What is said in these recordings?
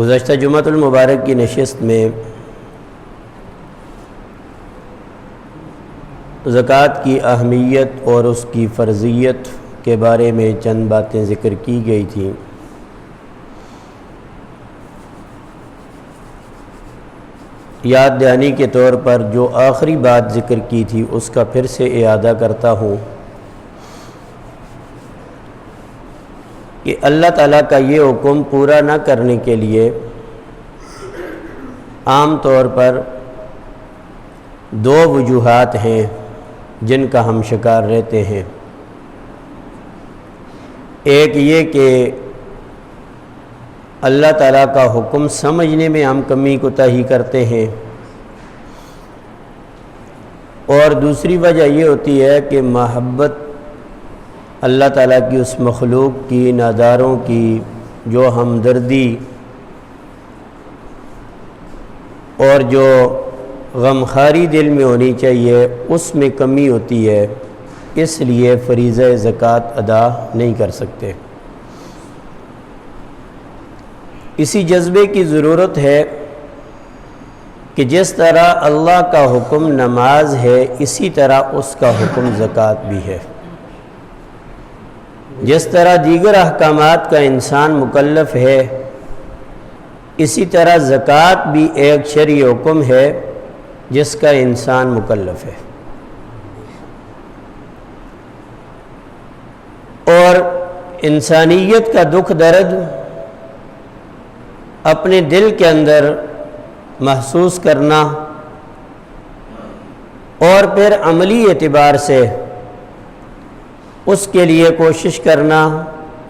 گزشتہ جمعۃ المبارک کی نشست میں زکوٰۃ کی اہمیت اور اس کی فرضیت کے بارے میں چند باتیں ذکر کی گئی تھیں۔ یاد دہانی کے طور پر جو آخری بات ذکر کی تھی اس کا پھر سے اعادہ کرتا ہوں کہ اللہ تعالیٰ کا یہ حکم پورا نہ کرنے کے لیے عام طور پر دو وجوہات ہیں جن کا ہم شکار رہتے ہیں۔ ایک یہ کہ اللہ تعالیٰ کا حکم سمجھنے میں ہم کمی کوتاہی کرتے ہیں، اور دوسری وجہ یہ ہوتی ہے کہ محبت اللہ تعالیٰ کی اس مخلوق کی، ناداروں کی جو ہمدردی اور جو غمخواری دل میں ہونی چاہیے اس میں کمی ہوتی ہے، اس لیے فریضہ زکوٰۃ ادا نہیں کر سکتے۔ اسی جذبے کی ضرورت ہے کہ جس طرح اللہ کا حکم نماز ہے اسی طرح اس کا حکم زکوٰۃ بھی ہے۔ جس طرح دیگر احکامات کا انسان مکلف ہے اسی طرح زکوٰۃ بھی ایک شرعی حکم ہے جس کا انسان مکلف ہے، اور انسانیت کا دکھ درد اپنے دل کے اندر محسوس کرنا اور پھر عملی اعتبار سے اس کے لیے کوشش کرنا،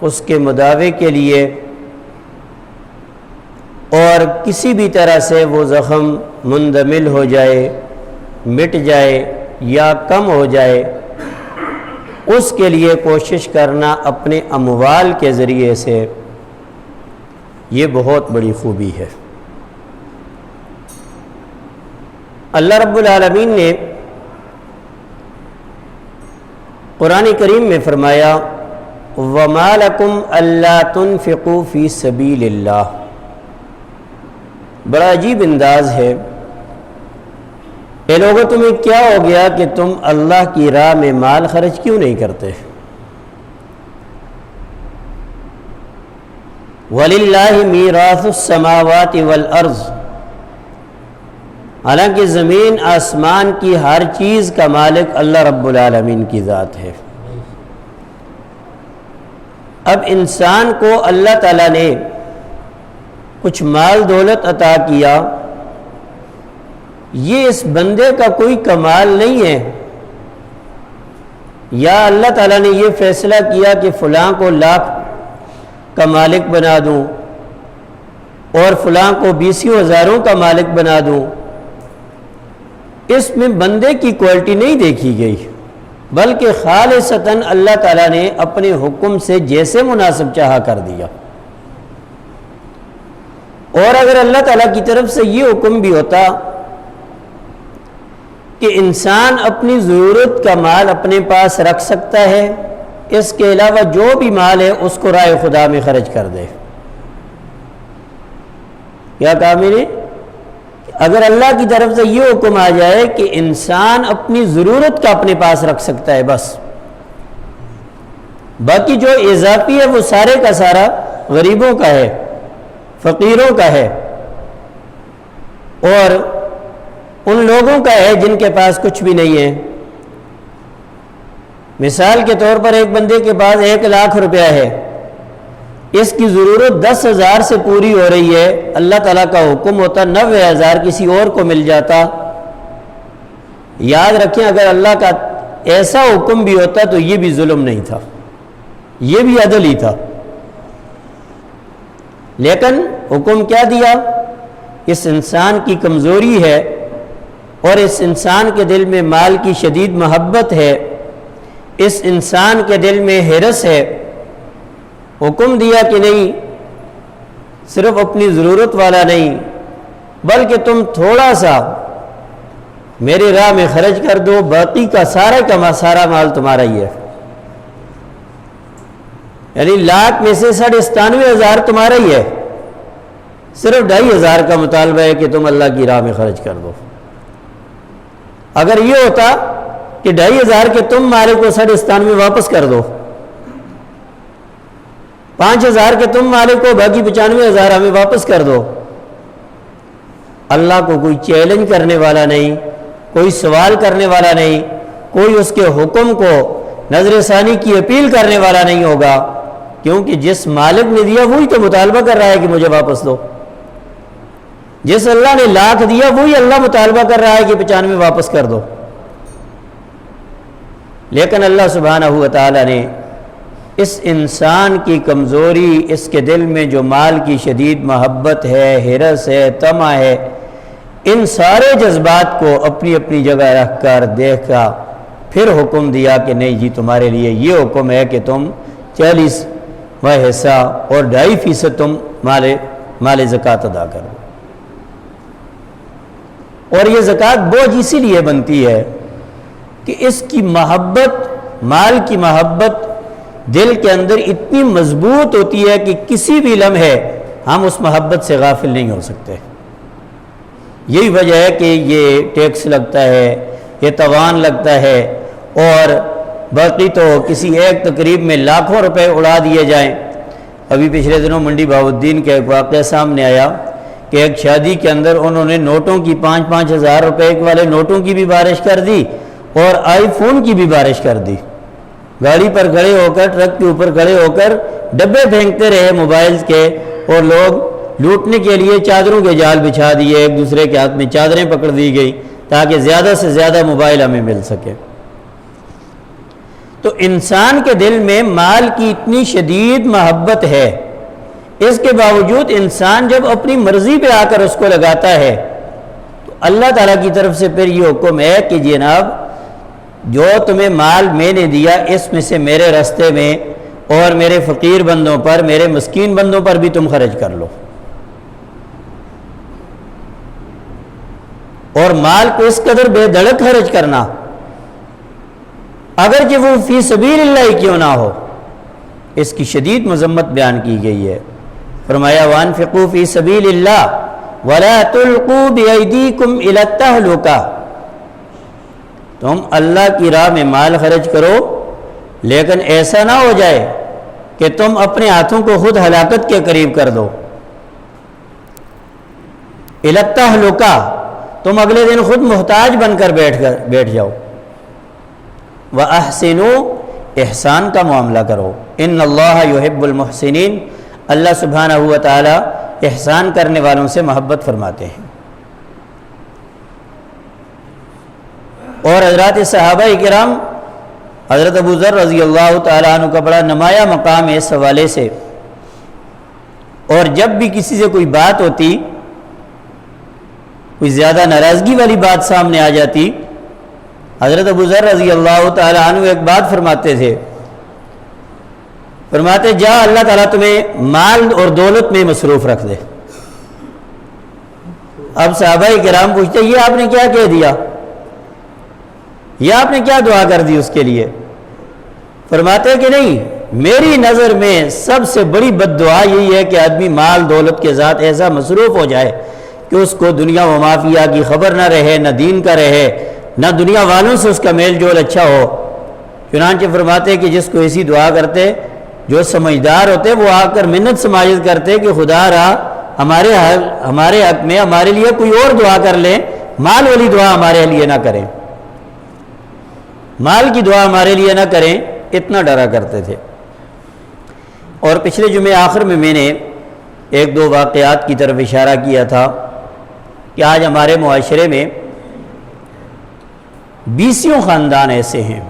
اس کے مداوے کے لیے، اور کسی بھی طرح سے وہ زخم مندمل ہو جائے، مٹ جائے یا کم ہو جائے، اس کے لیے کوشش کرنا اپنے اموال کے ذریعے سے، یہ بہت بڑی خوبی ہے۔ اللہ رب العالمین نے قرآن کریم میں فرمایا وَمَا لَكُمْ أَلَّا تُنْفِقُوا فِي سَبِيلِ اللَّهِ۔ بڑا عجیب انداز ہے، اے لوگوں تمہیں کیا ہو گیا کہ تم اللہ کی راہ میں مال خرچ کیوں نہیں کرتے؟ وَلِلَّهِ مِيرَاثُ السَّمَاوَاتِ وَالْأَرْضِ، حالانکہ زمین آسمان کی ہر چیز کا مالک اللہ رب العالمین کی ذات ہے۔ اب انسان کو اللہ تعالیٰ نے کچھ مال دولت عطا کیا، یہ اس بندے کا کوئی کمال نہیں ہے، یا اللہ تعالیٰ نے یہ فیصلہ کیا کہ فلاں کو لاکھ کا مالک بنا دوں اور فلاں کو 20,000 کا مالک بنا دوں، اس میں بندے کی کوالٹی نہیں دیکھی گئی، بلکہ خالصتاً اللہ تعالیٰ نے اپنے حکم سے جیسے مناسب چاہا کر دیا۔ اور اگر اللہ تعالیٰ کی طرف سے یہ حکم بھی ہوتا کہ انسان اپنی ضرورت کا مال اپنے پاس رکھ سکتا ہے، اس کے علاوہ جو بھی مال ہے اس کو راہ خدا میں خرچ کر دے، کیا کہا میں نے؟ اگر اللہ کی طرف سے یہ حکم آ جائے کہ انسان اپنی ضرورت کا اپنے پاس رکھ سکتا ہے بس، باقی جو اضافی ہے وہ سارے کا سارا غریبوں کا ہے، فقیروں کا ہے، اور ان لوگوں کا ہے جن کے پاس کچھ بھی نہیں ہے۔ مثال کے طور پر ایک بندے کے پاس 1,00,000 روپیہ ہے، اس کی ضرورت 10,000 سے پوری ہو رہی ہے، اللہ تعالیٰ کا حکم ہوتا 90,000 کسی اور کو مل جاتا۔ یاد رکھیں اگر اللہ کا ایسا حکم بھی ہوتا تو یہ بھی ظلم نہیں تھا، یہ بھی عدل ہی تھا، لیکن حکم کیا دیا؟ اس انسان کی کمزوری ہے اور اس انسان کے دل میں مال کی شدید محبت ہے، اس انسان کے دل میں ہرس ہے، حکم دیا کہ نہیں صرف اپنی ضرورت والا نہیں بلکہ تم تھوڑا سا میرے راہ میں خرچ کر دو، باقی کا سارا مال تمہارا ہی ہے۔ یعنی 1,00,000 میں سے 97,500 تمہارا ہی ہے، صرف 2500 کا مطالبہ ہے کہ تم اللہ کی راہ میں خرچ کر دو۔ اگر یہ ہوتا کہ 2500 کے تم مالک کو سڑستان میں واپس کر دو، 5000 کے تم مالک کو، باقی 95,000 ہمیں واپس کر دو، اللہ کو کوئی چیلنج کرنے والا نہیں، کوئی سوال کرنے والا نہیں، کوئی اس کے حکم کو نظر ثانی کی اپیل کرنے والا نہیں ہوگا، کیونکہ جس مالک نے دیا وہی تو مطالبہ کر رہا ہے کہ مجھے واپس دو۔ جس اللہ نے 1,00,000 دیا وہی اللہ مطالبہ کر رہا ہے کہ 95 واپس کر دو۔ لیکن اللہ سبحانہ و تعالی نے اس انسان کی کمزوری، اس کے دل میں جو مال کی شدید محبت ہے، ہرس ہے، طمع ہے، ان سارے جذبات کو اپنی اپنی جگہ رکھ کر دیکھا، پھر حکم دیا کہ نہیں جی تمہارے لیے یہ حکم ہے کہ تم 40واں حصہ اور 2.5% تم مال زکوٰۃ ادا کرو۔ اور یہ زکوٰۃ بوجھ اسی لیے بنتی ہے کہ اس کی محبت، مال کی محبت دل کے اندر اتنی مضبوط ہوتی ہے کہ کسی بھی لمحے ہم اس محبت سے غافل نہیں ہو سکتے۔ یہی وجہ ہے کہ یہ ٹیکس لگتا ہے، یہ توان لگتا ہے، اور باقی تو کسی ایک تقریب میں لاکھوں روپے اڑا دیے جائیں۔ ابھی پچھلے دنوں منڈی بہاؤالدین کا ایک واقعہ سامنے آیا کہ ایک شادی کے اندر انہوں نے نوٹوں کی 5-5 ہزار روپے والے نوٹوں کی بھی بارش کر دی اور آئی فون کی بھی بارش کر دی۔ گاڑی پر کھڑے ہو کر، ٹرک کے اوپر کھڑے ہو کر ڈبے پھینکتے رہے موبائلز کے، اور لوگ لوٹنے کے لیے چادروں کے جال بچھا دیے، ایک دوسرے کے ہاتھ میں چادریں پکڑ دی گئی تاکہ زیادہ سے زیادہ موبائل ہمیں مل سکے۔ تو انسان کے دل میں مال کی اتنی شدید محبت ہے، اس کے باوجود انسان جب اپنی مرضی پہ آ کر اس کو لگاتا ہے تو اللہ تعالیٰ کی طرف سے پھر یہ حکم ہے کہ جناب جو تمہیں مال میں نے دیا اس میں سے میرے راستے میں اور میرے فقیر بندوں پر، میرے مسکین بندوں پر بھی تم خرچ کر لو۔ اور مال کو اس قدر بے دھڑک خرچ کرنا، اگرچہ وہ فی سبیل اللہ ہی کیوں نہ ہو، اس کی شدید مذمت بیان کی گئی ہے۔ فرمایا وَأَنفِقُوا فِي سَبِيلِ اللَّهِ وَلَا تُلْقُوا بِأَيْدِيكُمْ إِلَى التَّهْلُكَةِ، تم اللہ کی راہ میں مال خرچ کرو لیکن ایسا نہ ہو جائے کہ تم اپنے ہاتھوں کو خود ہلاکت کے قریب کر دو۔ إِلَى التَّهْلُكَةِ، تم اگلے دن خود محتاج بن کر بیٹھ جاؤ۔ وَأَحْسِنُوا، احسان کا معاملہ کرو۔ إِنَّ اللَّهَ يُحِبُّ الْمُحْسِنِينَ، اللہ سبحانہ و تعالی احسان کرنے والوں سے محبت فرماتے ہیں۔ اور حضرات صحابہ کرام، حضرت ابو ذر رضی اللہ تعالیٰ عنہ کا بڑا نمایاں مقام ہے اس حوالے سے، اور جب بھی کسی سے کوئی بات ہوتی، کوئی زیادہ ناراضگی والی بات سامنے آ جاتی، حضرت ابو ذر رضی اللہ تعالیٰ عنہ ایک بات فرماتے تھے، فرماتے جا اللہ تعالیٰ تمہیں مال اور دولت میں مصروف رکھ دے۔ اب صحابہ کرام پوچھتے یہ آپ نے کیا کہہ دیا، یہ آپ نے کیا دعا کر دی اس کے لیے؟ فرماتے کہ نہیں، میری نظر میں سب سے بڑی بد دعا یہی ہے کہ آدمی مال دولت کے ذات ایسا مصروف ہو جائے کہ اس کو دنیا و مافیا کی خبر نہ رہے، نہ دین کا رہے، نہ دنیا والوں سے اس کا میل جول اچھا ہو۔ چنانچہ فرماتے کہ جس کو ایسی دعا کرتے، جو سمجھدار ہوتے، وہ آ کر منت سماجت کرتے کہ خدا را ہمارے حق میں ہمارے لیے کوئی اور دعا کر لیں، مال والی دعا ہمارے لیے نہ کریں، مال کی دعا ہمارے لیے نہ کریں، اتنا ڈرا کرتے تھے۔ اور پچھلے جمعے آخر میں نے 1-2 واقعات کی طرف اشارہ کیا تھا کہ آج ہمارے معاشرے میں 20 خاندان ایسے ہیں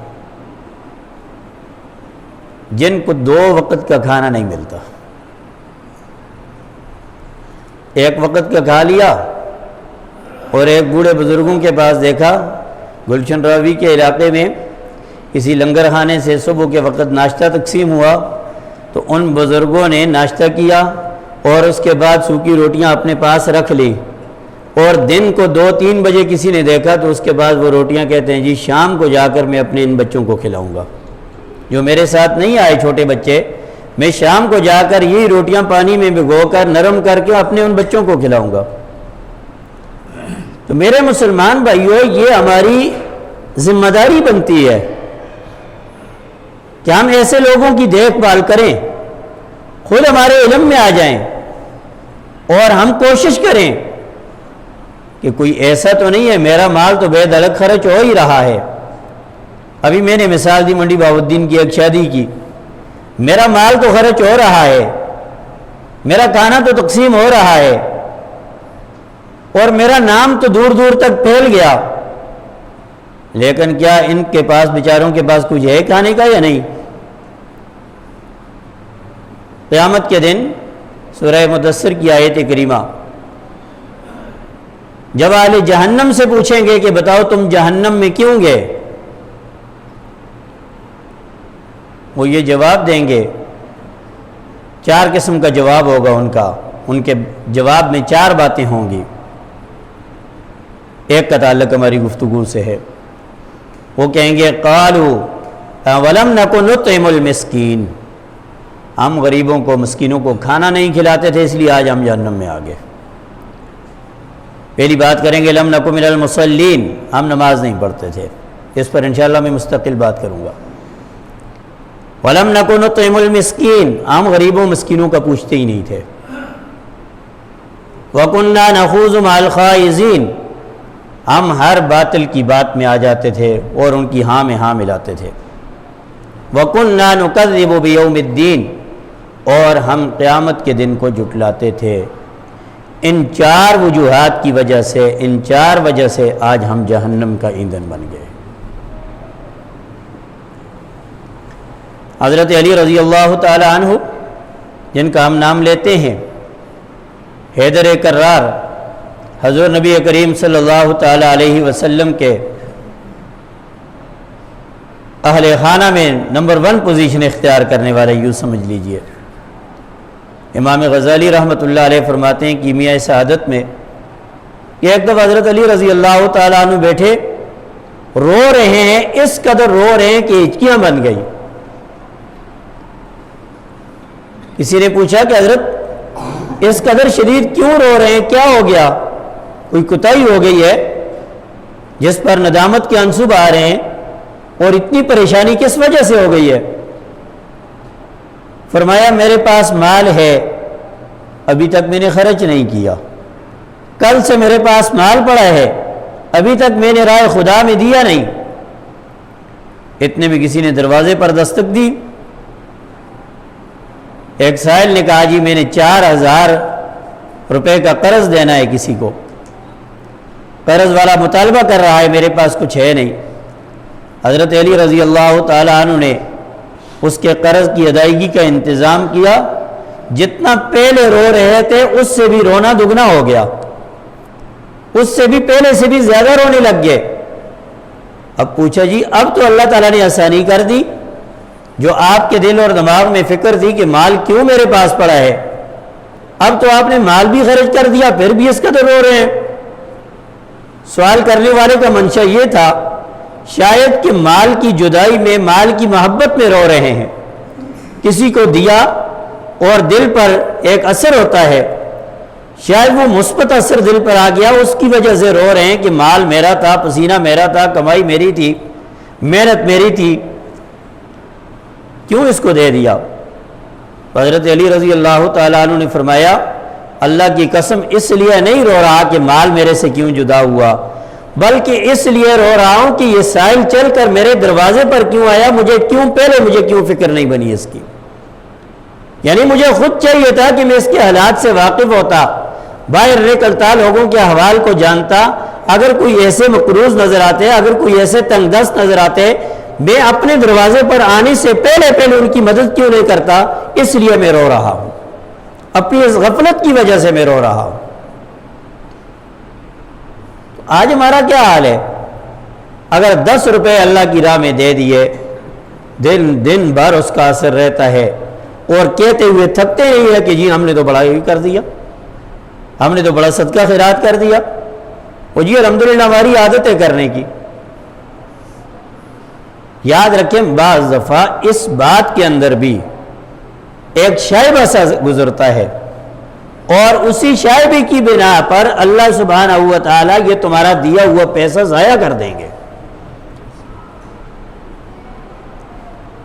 جن کو 2 وقت کا کھانا نہیں ملتا۔ ایک وقت کا کھا لیا اور ایک بوڑھے بزرگوں کے پاس دیکھا، گلشن راوی کے علاقے میں کسی لنگر خانے سے صبح کے وقت ناشتہ تقسیم ہوا، تو ان بزرگوں نے ناشتہ کیا اور اس کے بعد سوکھی روٹیاں اپنے پاس رکھ لی، اور دن کو 2-3 بجے کسی نے دیکھا تو اس کے بعد وہ روٹیاں کہتے ہیں جی شام کو جا کر میں اپنے ان بچوں کو کھلاؤں گا جو میرے ساتھ نہیں آئے، چھوٹے بچے میں شام کو جا کر یہی روٹیاں پانی میں بھگو کر نرم کر کے اپنے ان بچوں کو کھلاؤں گا۔ تو میرے مسلمان بھائیوں، یہ ہماری ذمہ داری بنتی ہے کہ ہم ایسے لوگوں کی دیکھ بھال کریں، خود ہمارے علم میں آ جائیں، اور ہم کوشش کریں کہ کوئی ایسا تو نہیں ہے میرا مال تو بے دلک خرچ ہو ہی رہا ہے۔ ابھی میں نے مثال دی منڈی بہاؤالدین کی ایک شادی کی، میرا مال تو خرچ ہو رہا ہے، میرا کھانا تو تقسیم ہو رہا ہے، اور میرا نام تو دور دور تک پھیل گیا، لیکن کیا ان کے پاس بیچاروں کے پاس کچھ ہے کھانے کا یا نہیں؟ قیامت کے دن سورہ مدثر کی آیت کریمہ جب اہل جہنم سے پوچھیں گے کہ بتاؤ تم جہنم میں کیوں گئے، وہ یہ جواب دیں گے، 4 قسم کا جواب ہوگا ان کے جواب میں 4 باتیں ہوں گی۔ ایک کا تعلق ہماری گفتگو سے ہے، وہ کہیں گے قالوا ولم نکن نطعم المسکین، ہم غریبوں کو مسکینوں کو کھانا نہیں کھلاتے تھے اس لیے آج ہم جہنم میں آ گئے۔ پہلی بات کریں گے لم نکن من المصلین، ہم نماز نہیں پڑھتے تھے، اس پر انشاءاللہ میں مستقل بات کروں گا۔ وَلَمْ نَكُنْ نُطْعِمُ الْمِسْكِينَ، ہم غریبوں مسکینوں کا پوچھتے ہی نہیں تھے۔ وَكُنَّا نَخُوضُ مَعَ الْخَائِضِينَ، ہم ہر باطل کی بات میں آ جاتے تھے اور ان کی ہاں میں ہاں ملاتے تھے۔ وَكُنَّا نُكَذِّبُ بِيَوْمِ الدِّينِ، اور ہم قیامت کے دن کو جھٹلاتے تھے۔ ان 4 وجوہات کی وجہ سے، ان 4 وجہ سے آج ہم جہنم کا ایندھن بن گئے۔ حضرت علی رضی اللہ تعالی عنہ، جن کا ہم نام لیتے ہیں، حیدر کرار، حضور نبی کریم صلی اللہ تعالی علیہ وسلم کے اہل خانہ میں نمبر 1 پوزیشن اختیار کرنے والے، یوں سمجھ لیجئے۔ امام غزالی رحمۃ اللہ علیہ فرماتے ہیں کہ میاں سعادت میں کہ ایک دفعہ حضرت علی رضی اللہ تعالیٰ عنہ بیٹھے رو رہے ہیں، اس قدر رو رہے ہیں کہ ہچکیاں بن گئی۔ کسی نے پوچھا کہ حضرت اس قدر شدید کیوں رو رہے ہیں، کیا ہو گیا؟ کوئی کوتاہی ہو گئی ہے جس پر ندامت کے انصب آ رہے ہیں، اور اتنی پریشانی کس وجہ سے ہو گئی ہے؟ فرمایا میرے پاس مال ہے، ابھی تک میں نے خرچ نہیں کیا، کل سے میرے پاس مال پڑا ہے، ابھی تک میں نے راہ خدا میں دیا نہیں۔ اتنے میں کسی نے دروازے پر دستک دی، ایک سائل نے کہا جی میں نے 4000 روپے کا قرض دینا ہے کسی کو، قرض والا مطالبہ کر رہا ہے، میرے پاس کچھ ہے نہیں۔ حضرت علی رضی اللہ تعالیٰ عنہ نے اس کے قرض کی ادائیگی کا انتظام کیا، جتنا پہلے رو رہے تھے اس سے بھی رونا دگنا ہو گیا، اس سے بھی پہلے سے بھی زیادہ رونے لگ گئے۔ اب پوچھا جی اب تو اللہ تعالیٰ نے آسانی کر دی، جو آپ کے دل اور دماغ میں فکر تھی کہ مال کیوں میرے پاس پڑا ہے، اب تو آپ نے مال بھی خرچ کر دیا، پھر بھی اس قدر رو رہے ہیں۔ سوال کرنے والے کا منشا یہ تھا شاید کہ مال کی جدائی میں، مال کی محبت میں رو رہے ہیں، کسی کو دیا اور دل پر ایک اثر ہوتا ہے، شاید وہ مثبت اثر دل پر آ گیا، اس کی وجہ سے رو رہے ہیں کہ مال میرا تھا، پسینہ میرا تھا، کمائی میری تھی، محنت میری تھی، کیوں اس کو دے دیا؟ حضرت علی رضی اللہ تعالیٰ عنہ نے فرمایا اللہ کی قسم اس لیے نہیں رو رہا کہ مال میرے سے کیوں جدا ہوا، بلکہ اس لیے رو رہا ہوں کہ یہ سائل چل کر میرے دروازے پر کیوں آیا، مجھے کیوں فکر نہیں بنی اس کی؟ یعنی مجھے خود چاہیے تھا کہ میں اس کے حالات سے واقف ہوتا، باہر نکلتا، لوگوں کے احوال کو جانتا، اگر کوئی ایسے مقروض نظر آتے، اگر کوئی ایسے تنگ دست نظر آتے، میں اپنے دروازے پر آنے سے پہلے ان کی مدد کیوں نہیں کرتا؟ اس لیے میں رو رہا ہوں، اپنی اس غفلت کی وجہ سے میں رو رہا ہوں۔ آج ہمارا کیا حال ہے؟ اگر 10 روپے اللہ کی راہ میں دے دیے، دن بھر اس کا اثر رہتا ہے، اور کہتے ہوئے تھکتے نہیں ہے کہ جی ہم نے تو بڑا ہی کر دیا، ہم نے تو بڑا صدقہ خیرات کر دیا، وہ جی الحمدللہ ہماری عادت ہے کرنے کی۔ یاد رکھیں بعض دفعہ اس بات کے اندر بھی ایک شائبہ سا گزرتا ہے، اور اسی شائبے کی بنا پر اللہ سبحانہ و تعالیٰ یہ تمہارا دیا ہوا پیسہ ضائع کر دیں گے۔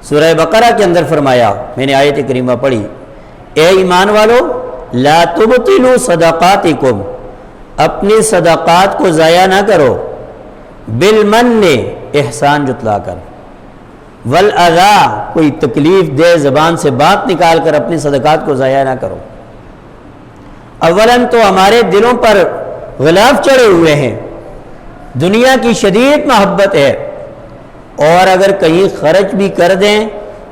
سورہ بقرہ کے اندر فرمایا، میں نے آیت کریمہ پڑھی، اے ایمان والو لا تبطلوا صدقاتکم، اپنی صدقات کو ضائع نہ کرو، بالمن، احسان جتلا کر، والاذی، کوئی تکلیف دہ زبان سے بات نکال کر اپنی صدقات کو ضائع نہ کرو۔ اولاً تو ہمارے دلوں پر غلاف چڑھے ہوئے ہیں، دنیا کی شدید محبت ہے، اور اگر کہیں خرچ بھی کر دیں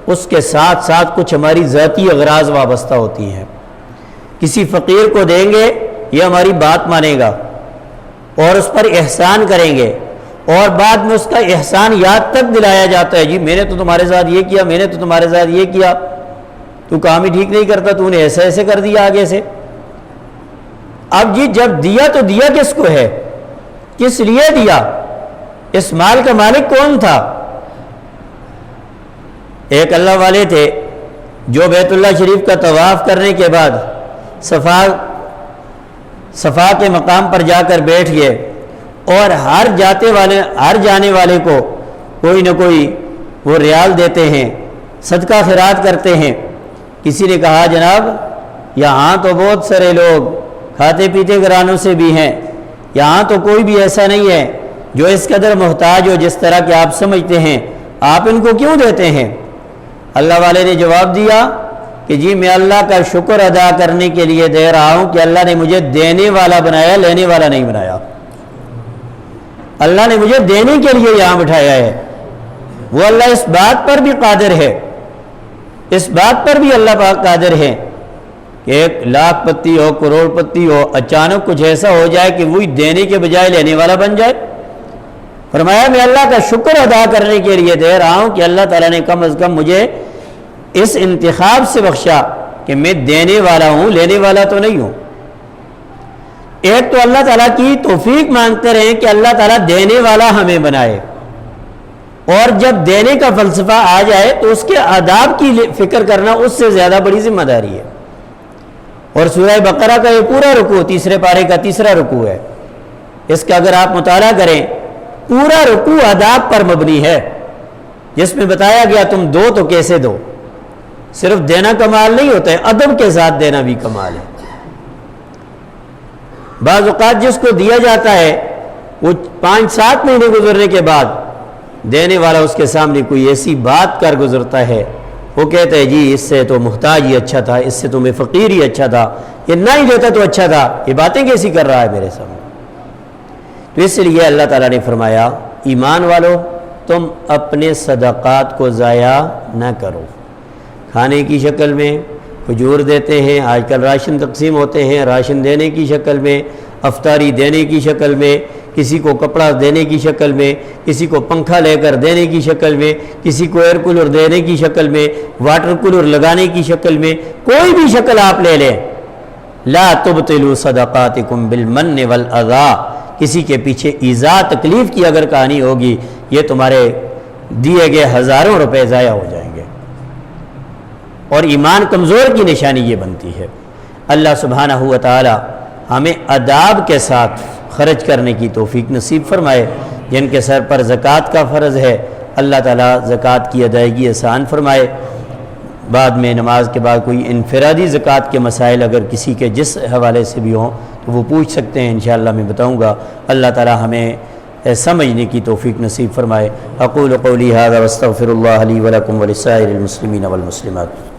اس کے ساتھ ساتھ کچھ ہماری ذاتی اغراض وابستہ ہوتی ہیں۔ کسی فقیر کو دیں گے یہ ہماری بات مانے گا اور اس پر احسان کریں گے، اور بعد میں اس کا احسان یاد تک دلایا جاتا ہے، جی میں نے تو تمہارے ساتھ یہ کیا، میں نے تو تمہارے ساتھ یہ کیا، تو کام ہی ٹھیک نہیں کرتا، تو نے ایسے ایسے کر دیا آگے سے۔ اب جی جب دیا تو دیا کس کو ہے، کس لیے دیا، اس مال کا مالک کون تھا؟ ایک اللہ والے تھے جو بیت اللہ شریف کا طواف کرنے کے بعد صفا کے مقام پر جا کر بیٹھ گئے، اور ہر جانے والے کو کوئی نہ کوئی وہ ریال دیتے ہیں، صدقہ خیرات کرتے ہیں۔ کسی نے کہا جناب یہاں تو بہت سارے لوگ کھاتے پیتے گھرانوں سے بھی ہیں، یہاں تو کوئی بھی ایسا نہیں ہے جو اس قدر محتاج ہو جس طرح کہ آپ سمجھتے ہیں، آپ ان کو کیوں دیتے ہیں؟ اللہ والے نے جواب دیا کہ جی میں اللہ کا شکر ادا کرنے کے لیے دے رہا ہوں کہ اللہ نے مجھے دینے والا بنایا، لینے والا نہیں بنایا۔ اللہ نے مجھے دینے کے لیے یہاں بٹھایا ہے۔ وہ اللہ اس بات پر بھی قادر ہے، اس بات پر بھی اللہ پاک قادر ہے کہ 1,00,000 پتی ہو، کروڑ پتی ہو، اچانک کچھ ایسا ہو جائے کہ وہی دینے کے بجائے لینے والا بن جائے۔ فرمایا میں اللہ کا شکر ادا کرنے کے لیے دے رہا ہوں کہ اللہ تعالیٰ نے کم از کم مجھے اس انتخاب سے بخشا کہ میں دینے والا ہوں، لینے والا تو نہیں ہوں۔ ایک تو اللہ تعالیٰ کی توفیق مانگتے رہیں کہ اللہ تعالیٰ دینے والا ہمیں بنائے، اور جب دینے کا فلسفہ آ جائے تو اس کے آداب کی فکر کرنا اس سے زیادہ بڑی ذمہ داری ہے۔ اور سورہ بقرہ کا یہ پورا رکوع، تیسرے پارے کا تیسرا رکوع ہے، اس کا اگر آپ مطالعہ کریں پورا رکوع آداب پر مبنی ہے، جس میں بتایا گیا تم دو تو کیسے دو۔ صرف دینا کمال نہیں ہوتا ہے، ادب کے ساتھ دینا بھی کمال ہے۔ بعض اوقات جس کو دیا جاتا ہے وہ 5-7 مہینے گزرنے کے بعد دینے والا اس کے سامنے کوئی ایسی بات کر گزرتا ہے، وہ کہتا ہے جی اس سے تو محتاج ہی اچھا تھا، اس سے تو میں فقیر ہی اچھا تھا، یہ نہ ہی دیتا تو اچھا تھا، یہ باتیں کیسی کر رہا ہے میرے سامنے۔ تو اس لیے اللہ تعالیٰ نے فرمایا ایمان والو تم اپنے صدقات کو ضائع نہ کرو، کھانے کی شکل میں کھجور دیتے ہیں، آج کل راشن تقسیم ہوتے ہیں، راشن دینے کی شکل میں، افطاری دینے کی شکل میں، کسی کو کپڑا دینے کی شکل میں، کسی کو پنکھا لے کر دینے کی شکل میں، کسی کو ایئر کولر دینے کی شکل میں، واٹر کولر لگانے کی شکل میں، کوئی بھی شکل آپ لے لیں، لا تبطلوا صدقاتکم بالمن والاذی، کسی کے پیچھے ایذا تکلیف کی اگر کہانی ہوگی یہ تمہارے دیے گئے ہزاروں روپے ضائع ہو جائیں گے۔ اور ایمان کمزور کی نشانی یہ بنتی ہے۔ اللہ سبحانہ و تعالی ہمیں آداب کے ساتھ خرچ کرنے کی توفیق نصیب فرمائے۔ جن کے سر پر زکوٰۃ کا فرض ہے اللہ تعالیٰ زکوٰۃ کی ادائیگی آسان فرمائے۔ بعد میں نماز کے بعد کوئی انفرادی زکوٰۃ کے مسائل اگر کسی کے جس حوالے سے بھی ہوں تو وہ پوچھ سکتے ہیں، انشاءاللہ میں بتاؤں گا۔ اللہ تعالیٰ ہمیں سمجھنے کی توفیق نصیب فرمائے۔ اقول قولی ھذا واستغفر اللہ لی ولکم ولسائر المسلمین والمسلمات۔